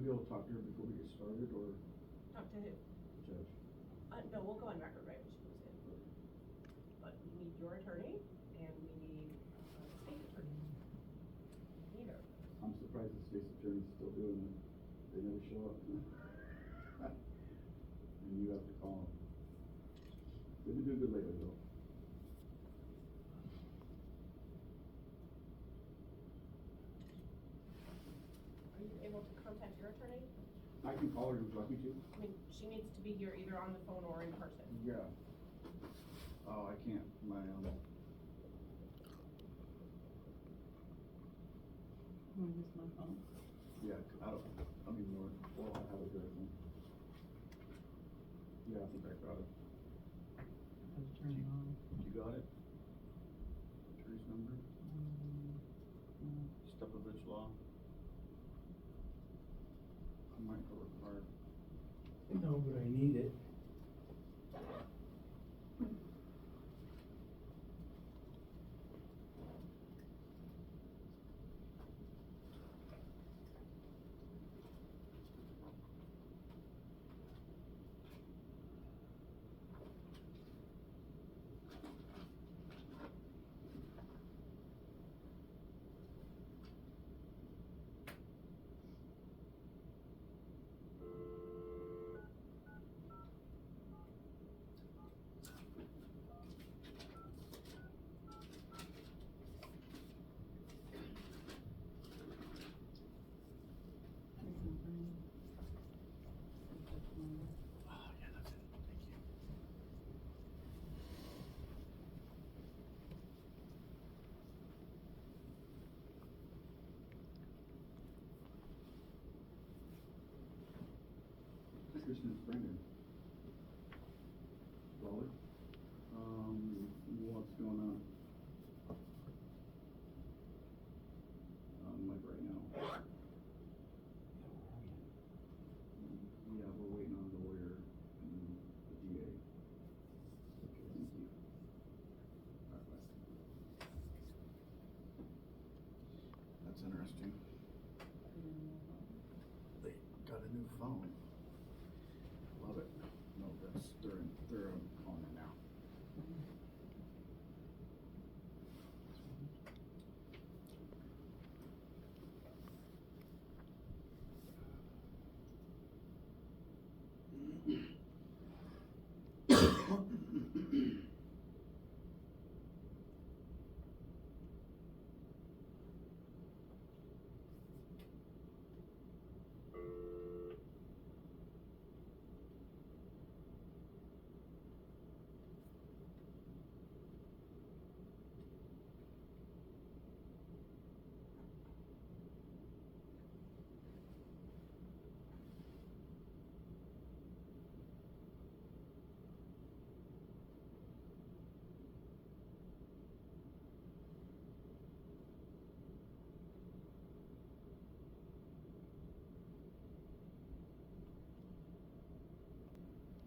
be able to talk to her before we get started, or Talk to who? Judge? No, we'll go on record right when she comes in. But we need your attorney, and we need the state attorney. Neither. I'm surprised the state's attorney's still doing it. They never show up. And you have to call them. They've been doing good lately, though. Are you able to contact your attorney? I can call her if you'd like me to. I mean, she needs to be here either on the phone or in person. Yeah. Oh, I can't. My Use my phone. yeah, I don't even know. Well, I have it here, I think. Yeah, I think I got it. I'll turn it on. You got it? Attorney's number? Stepovich Law? I might go required. No, but I need it. Oh, yeah, that's it. Thank you. Kristen, it's Brandon. Robert? What's going on? Like right now. Yeah, we're waiting on the lawyer and the DA. Okay, thank you. All right, bye. That's interesting. They got a new phone. Love it. No, they're on it now.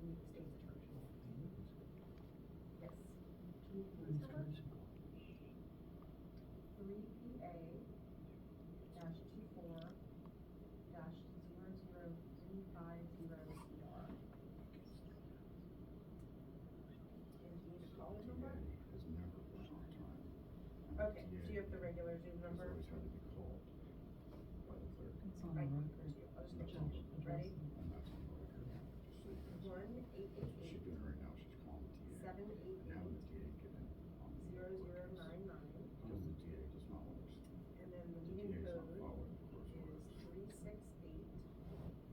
We need the state's attorney. Yes. Can you please Who's cover? Kristen? 3PA-24-00350CR. And do you need a call number? Has never been on time. Okay, do you have the regular Zoom number? Has always had to be called by the clerk. It's on I the can record. do. I'll just The make judge sure. Ready? addressing. And that's on the record. Just so you guys. 1-888. That's what she's doing right now. She's calling the DA. 788. And having the DA get in on the 0099. because the DA does not want us. And then the The meeting DA is not code following the court's orders. is 368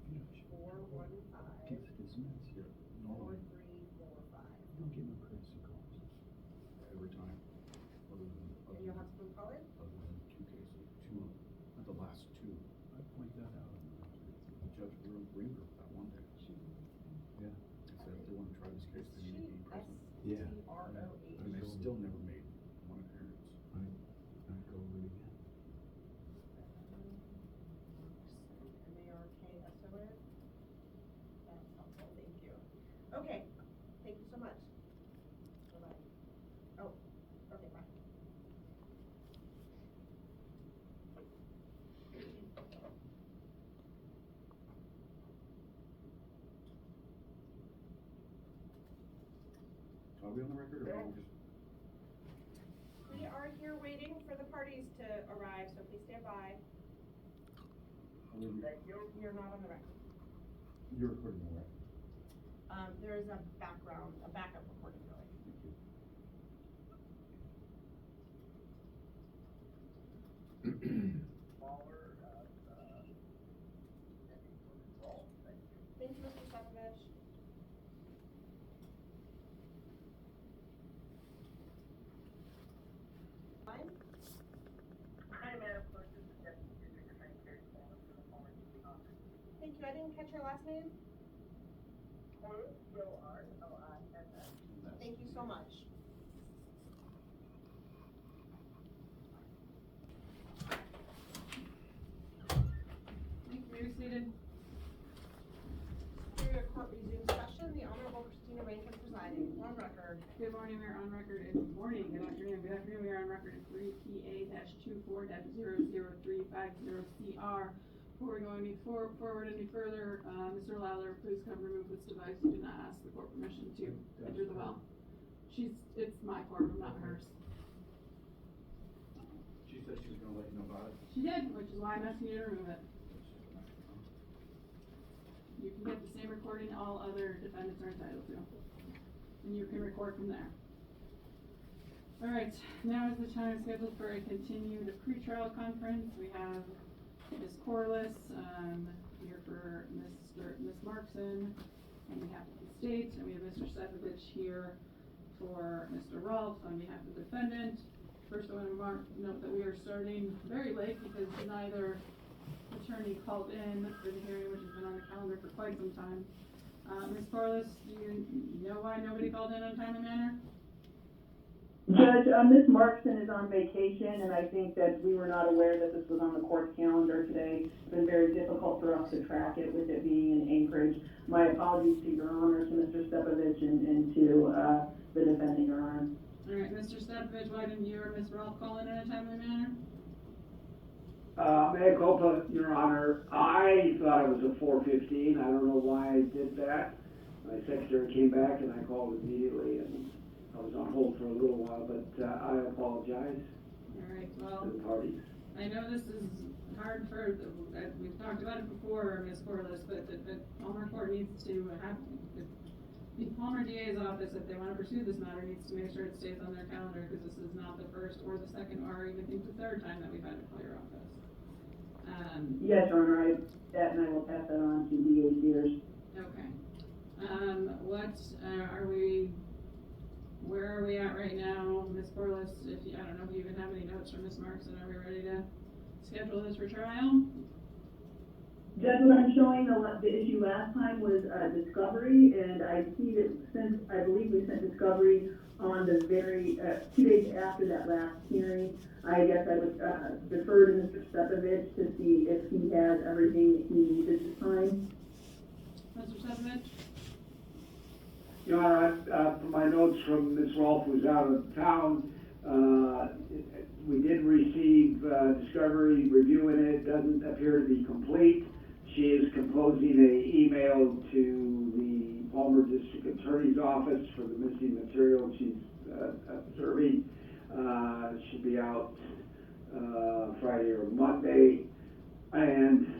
You know, she 415 gets dismissed. Yeah, normally, 4345. You don't get no courtesy calls. every time, other than, And you'll have to call it? other than two cases, the last two. I point that out. Judge Ringer that one day. Yeah. They said if they want to try this case, they need to be present. Yeah. S-T-R-O-H. And they've still never made one appearance. I go over it again. M-A-R-K-S-O-N. That's helpful, thank you. Okay, thank you so much. Bye-bye. Oh, okay, bye. we on the record or are we just? We are here waiting for the parties to arrive, so please stand by. You're not on the record. You're recording the record. There is a backup recording going. Thank you. Thank you, Mr. Stepovich. Fine. Hi, Madam Clerk, this is Deputy District Attorney Terry Coleman from the former DA office. Thank you. I didn't catch your last name. Corliss. Thank you so much. Thank you, you're seated. Superior Court resumes session. The Honorable Christina Rankin presiding. On record. Good morning, we're on record. Good morning, good afternoon, we are on record at 3PA-24-00350CR. Before we go forward any further, Mr. Lawler, please come remove this device. You did not ask the court permission to enter the well. It's my courtroom, not hers. She said she was gonna let you know about it. She did, which is why I'm asking you to remove it. You can get the same recording all other defendants are entitled to. And you can record from there. Alright, now is the time scheduled for a continued pretrial conference. We have Ms. Corliss, here for Ms. Markson on behalf of the state, and we have Mr. Stepovich here for Mr. Rolfe on behalf of the defendant. First, I want to note that we are starting very late because neither attorney called in for the hearing, which has been on the calendar for quite some time. Ms. Corliss, do you know why nobody called in on a timely manner? Judge, Ms. Markson is on vacation, and I think that we were not aware that this was on the court's calendar today. It's been very difficult for us to track it with it being in Anchorage. My apologies to Your Honor, to Mr. Stepovich, and to the defendant, Your Honor. All right, Mr. Stepovich, why didn't you or Ms. Rolfe call in a timely manner? Mea culpa, Your Honor. I thought it was a 4:15. I don't know why I did that. My secretary came back and I called immediately, and I was on hold for a little while, but I apologize All right, to well, the parties. I know this is hard for, we've talked about it before, Ms. Corliss, but the Palmer Court needs to have, the Palmer DA's office, if they want to pursue this matter, needs to make sure it stays on their calendar, because this is not the first or the second, or even think the third time that we've had to call your office. Yes, Your Honor, and I will pass that on to DA Sears. Okay. Where are we at right now, Ms. Corliss? I don't know if you even have any notes from Ms. Markson, are we ready to schedule this for trial? Judge, what I'm showing, the issue last time was discovery, and I see that since, I believe we sent discovery on the very, 2 days after that last hearing, I guess I would defer to Mr. Stepovich to see if he has everything that he needs at this time. Mr. Stepovich? Your Honor, from my notes from Ms. Rolfe, who's out of town, we did receive discovery, reviewing it. Doesn't appear to be complete. She is composing an email to the Palmer District Attorney's Office for the missing material she's observing. Should be out Friday or Monday. And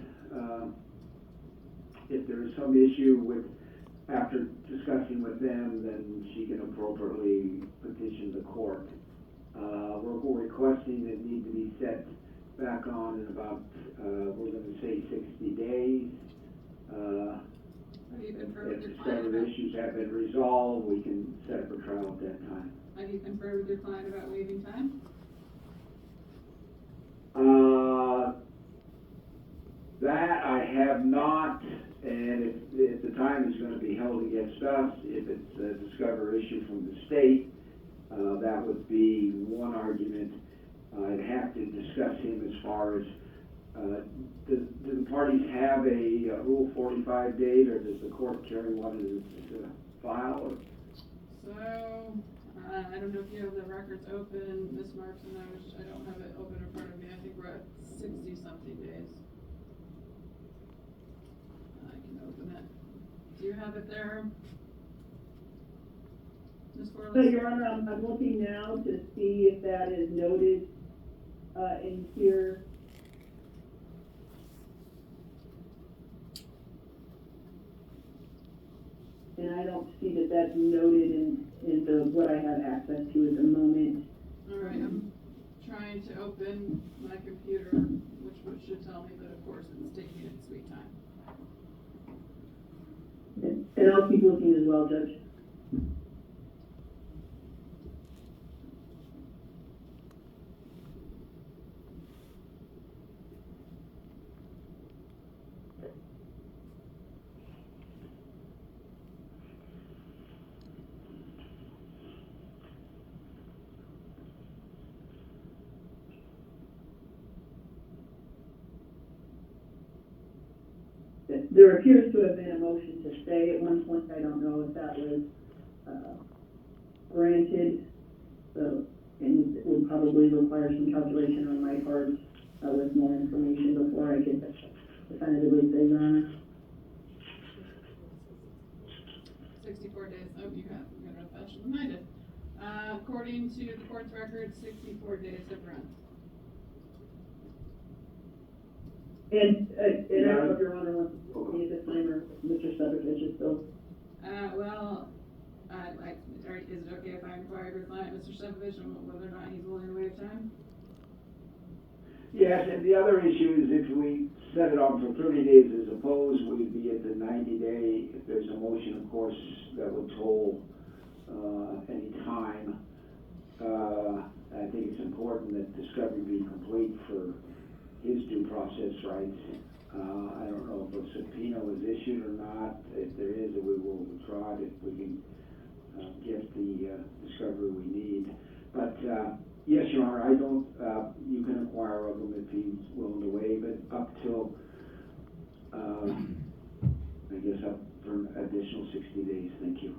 if there is some issue with, after discussing with them, then she can appropriately petition the court. We're requesting it need to be set back on in about, we're going to say 60 days. Have you conferred with If your the client several about, issues have been resolved, we can set up a trial at that time. have you conferred with your client about waiving time? That I have not, and if the time is going to be held against us, if it's a discovery issue from the state, that would be one argument. I'd have to discuss him as far as, do the parties have a Rule 45 date, or does the court carry one in its file? Or? So, I don't know if you have the records open, Ms. Markson, I don't have it open in front of me. I think we're at 60-something days. I can open it. Do you have it there? Ms. But Corliss? Your Honor, I'm looking now to see if that is noted, in here. And I don't see that that's noted in the, what I have access to at the moment. All right, I'm trying to open my computer, which should tell me, but of course it's taking its sweet time. And I'll keep looking as well, Judge. There appears to have been a motion to stay at one point. I don't know if that was granted. So, and it would probably require some calculation on my part with more information before I can definitively say, Your Honor. 64 days, oh, you have, you're gonna faster than I did. According to the court's record, 64 days have run. And I don't know if Your Honor wants to see a disclaimer, Mr. Stubbs is still. Well, is it okay if I inquire your client, Mr. Seppovich, on whether or not he's willing to waive time? Yes, and the other issue is if we set it on for 30 days as opposed, we'd be at the 90-day. If there's a motion, of course, that would toll any time. I think it's important that discovery be complete for his due process rights. I don't know if a subpoena was issued or not. If there is, we will withdraw it if we can get the discovery we need. But yes, Your Honor, I don't, you can inquire of him if he's willing to waive it up till, I guess up for an additional 60 days. Thank you.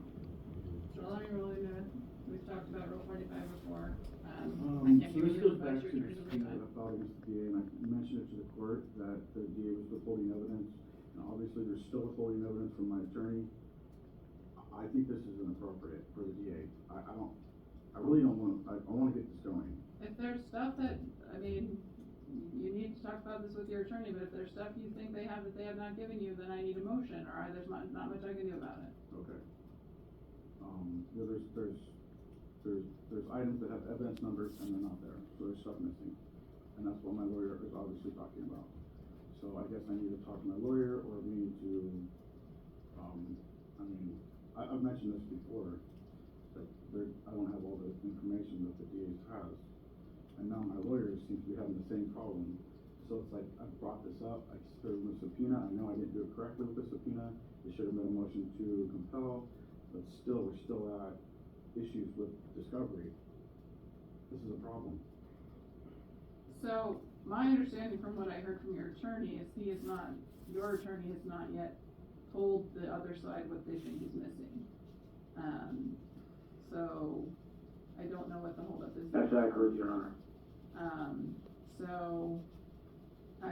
So let me roll into it. We've talked about Rule 45 before. I So can't this give you goes the back budget to the or subpoena something. that I filed against the DA, and I mentioned it to the court that the DA was withholding evidence, and obviously there's still withholding evidence from my attorney. I think this is inappropriate for the DA. I really don't want, I wanna get this going. If there's stuff that, I mean, you need to talk about this with your attorney, but if there's stuff you think they have that they have not given you, then I need a motion, or there's not much I can do about it. Okay. Yeah, there's items that have evidence numbers and they're not there, so there's stuff missing. And that's what my lawyer is obviously talking about. So I guess I need to talk to my lawyer, or we need to, I've mentioned this before, that I don't have all the information that the DA has. And now my lawyer seems to be having the same problem. So it's like, I brought this up, there's a subpoena, I know I didn't do it correctly with the subpoena, there should have been a motion to compel, but still, we're still at issues with discovery. This is a problem. So, my understanding from what I heard from your attorney is your attorney has not yet told the other side what they think is missing. So, I don't know what the holdup is. That's accurate, Your Honor.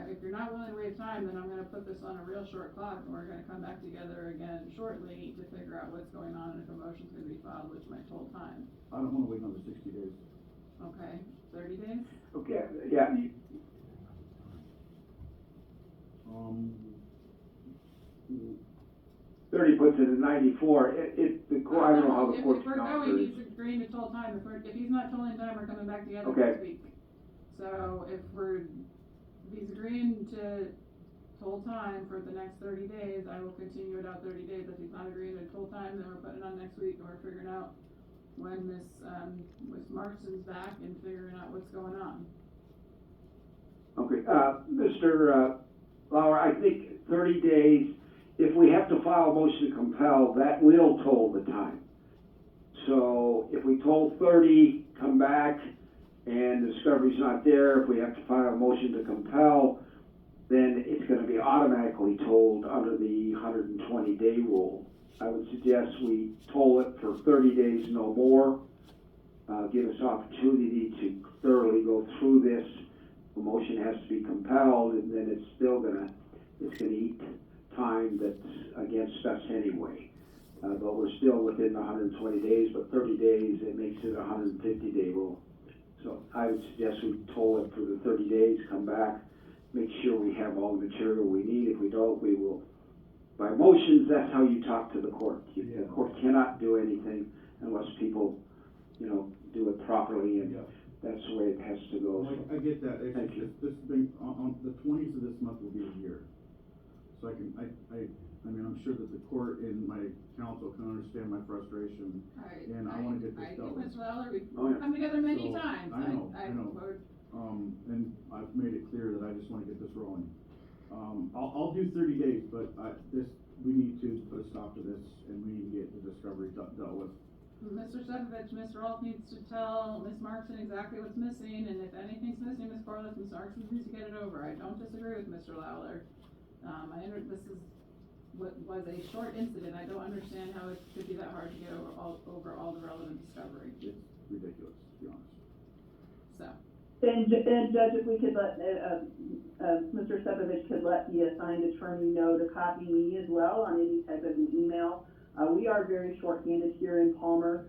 If you're not willing to waive time, then I'm gonna put this on a real short clock, and we're gonna come back together again shortly to figure out what's going on and if a motion's gonna be filed, which might toll time. I don't wanna wait another 60 days. Okay, 30 days? Okay, yeah. 30 puts it at 94. The court, I don't know how the court's If we're going, he's agreeing to toll time. If he's not tolling time, we're coming back together Okay. next week. So if he's agreeing to toll time for the next 30 days, I will continue it out 30 days. If he's not agreeing to toll time, then we're putting it on next week, and we're figuring out when Miss Markson's back and figuring out what's going on. Okay, Mr. Lauer, I think 30 days, if we have to file a motion to compel, that will toll the time. So if we toll 30, come back, and the discovery's not there, if we have to file a motion to compel, then it's gonna be automatically tolled under the 120-day rule. I would suggest we toll it for 30 days, no more. Give us opportunity to thoroughly go through this. The motion has to be compelled, and then it's gonna eat time that's against us anyway. but we're still within the 120 days, but 30 days, it makes it a 150-day rule. So I would suggest we toll it for the 30 days, come back, make sure we have all the material we need. If we don't, we will, by motions, that's how you talk to the court. The court cannot do anything unless people, do it properly, and that's the way it has to go. I get that. Thank you. This thing, on the 20th of this month will be a year. So I mean, I'm sure that the court and my counsel can understand my frustration, and I wanna get this dealt with. Mr. Lawler, we've Oh, yeah. come together many So, times. I know. And I've made it clear that I just wanna get this rolling. I'll do 30 days, but we need to put a stop to this, and we need to get the discovery dealt with. Mr. Stefovich, Mr. Rolfe needs to tell Ms. Markson exactly what's missing, and if anything's missing, Ms. Corliss, Ms. Markson needs to get it over. I don't disagree with Mr. Lawler. This is what was a short incident. I don't understand how it could be that hard to get over all the relevant discovery. It's ridiculous, to be honest. So, And Judge, if we could let, Mr. Stefovich could let the assigned attorney know to copy me as well on any type of an email. We are very short-handed here in Palmer.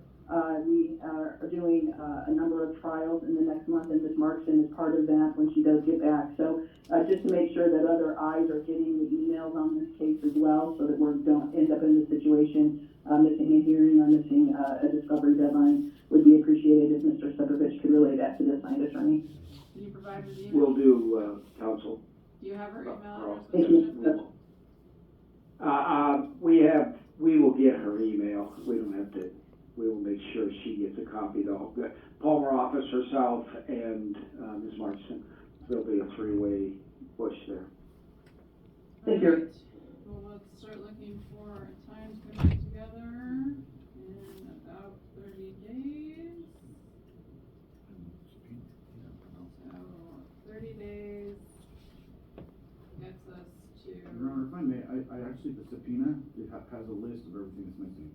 We are doing a number of trials in the next month, and Ms. Markson is part of that when she does get back. So just to make sure that other eyes are getting the emails on this case as well, so that we don't end up in the situation missing a hearing or missing a discovery deadline, would be appreciated if Mr. Stefovich could relay that to the assigned attorney. can you provide her the email? We'll do, counsel. Do you have her email address? Thank Mr. you. Stefovich? We will get her email. We don't have to, we will make sure she gets a copy though. The Palmer office herself and, Ms. Markson, there'll be a three-way push there. Thank you. Alright, well, let's start looking for times to get together in about 30 days. So 30 days gets us to. Your Honor, if I may, I actually, the subpoena, it has a list of everything that's missing.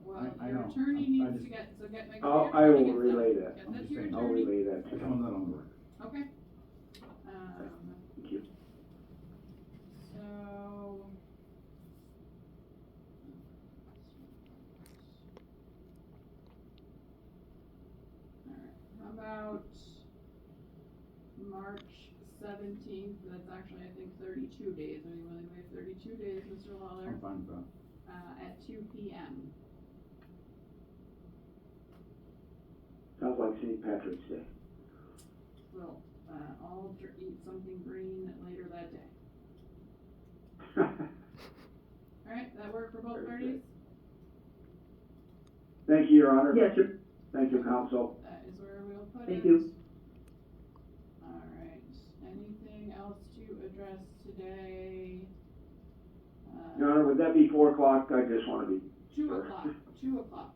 Well, I your know. attorney I needs just- to make I sure your will attorney gets relay that. that. Get I'm that just to your saying, I'll attorney. relay that to I her. found that on work. Okay. Thank you. So. Alright, how about March 17th? That's actually, I think, 32 days. Are you willing to wait 32 days, Mr. Lawler? I'm fine with that. At 2 p.m. Sounds like St. Patrick's Day. We'll all eat something green later that day. Alright, that work for both Very parties? good. Thank you, Your Honor. Yes, sir. Thank you, counsel. That is where we'll put it. Thank you. Alright, anything else to address today? Your Honor, would that be 4 o'clock? I just want to be 2 sure. o'clock, 2 o'clock,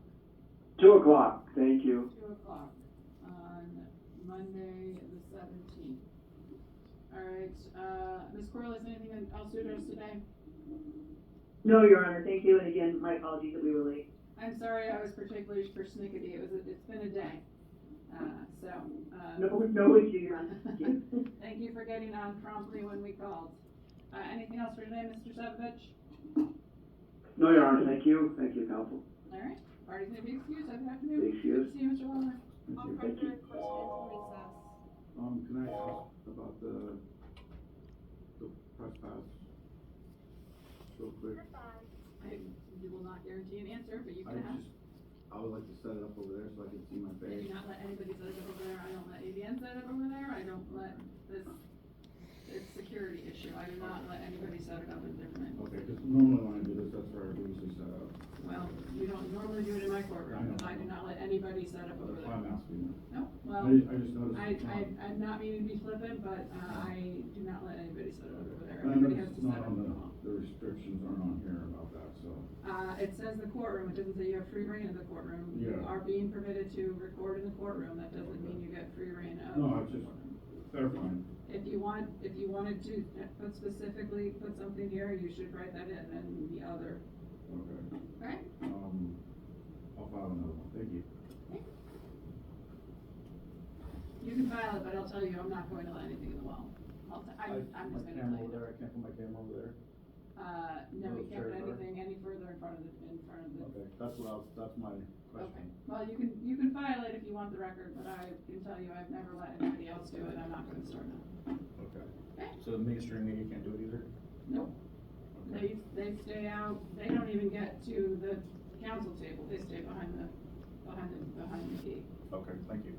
2 o'clock, thank you. 2 o'clock on Monday the 17th. Alright, Ms. Corliss, anything else to address today? No, Your Honor, thank you, and again, my apologies that we were late. I'm sorry I was particularly persnickety, it's been a day. No issue, Your Honor. Thank you. Thank you for getting on promptly when we called. Anything else for today, Mr. Stefovich? No, Your Honor, thank you. Thank you, counsel. Alright, parties may be excused, have a good afternoon. Be excused. Good to see you, Mr. Wallner. I'll Thank print you. the correspondence from recess. Can I ask about the press pass? Real quick. You will not guarantee an answer, but you can ask. I would like to set it up over there so I can see my I face. do not let anybody set it up over there, I don't let ABN set it up over there, I don't let this, it's security issue, I do not let anybody set it up in different. Okay, because normally when I do this, that's where I usually set up. Well, you don't normally do it in my courtroom, I know. I do not let anybody set up over That's there. why I'm asking. No, well, I just noticed. I'm not meaning to be flippant, but, I do not let anybody set it up over there, I everybody noticed has to it's set not up. on the restrictions aren't on here about that, so. It says the courtroom, it doesn't say you have free reign in the courtroom. You Yeah. are being permitted to record in the courtroom, that doesn't mean you get free reign of. No, the it's just courtroom. clarifying. If you wanted to put something here, you should write that in, and the other, Okay. okay? I'll file another one. Thank you. You can file it, but I'll tell you, I'm not going to let anything in the wall. I'm just gonna tell you. there. I can't put my camera over there. No, we Those can't put chairs are? anything any further in front of the. Okay, that's my Okay, question. well, you can file it if you want the record, but I can tell you, I've never let anybody else do it, I'm not gonna start now. Okay. Okay. So the mainstream media can't do it either? Nope, Okay. they stay out, they don't even get to the council table, they stay behind the key. Okay, thank you.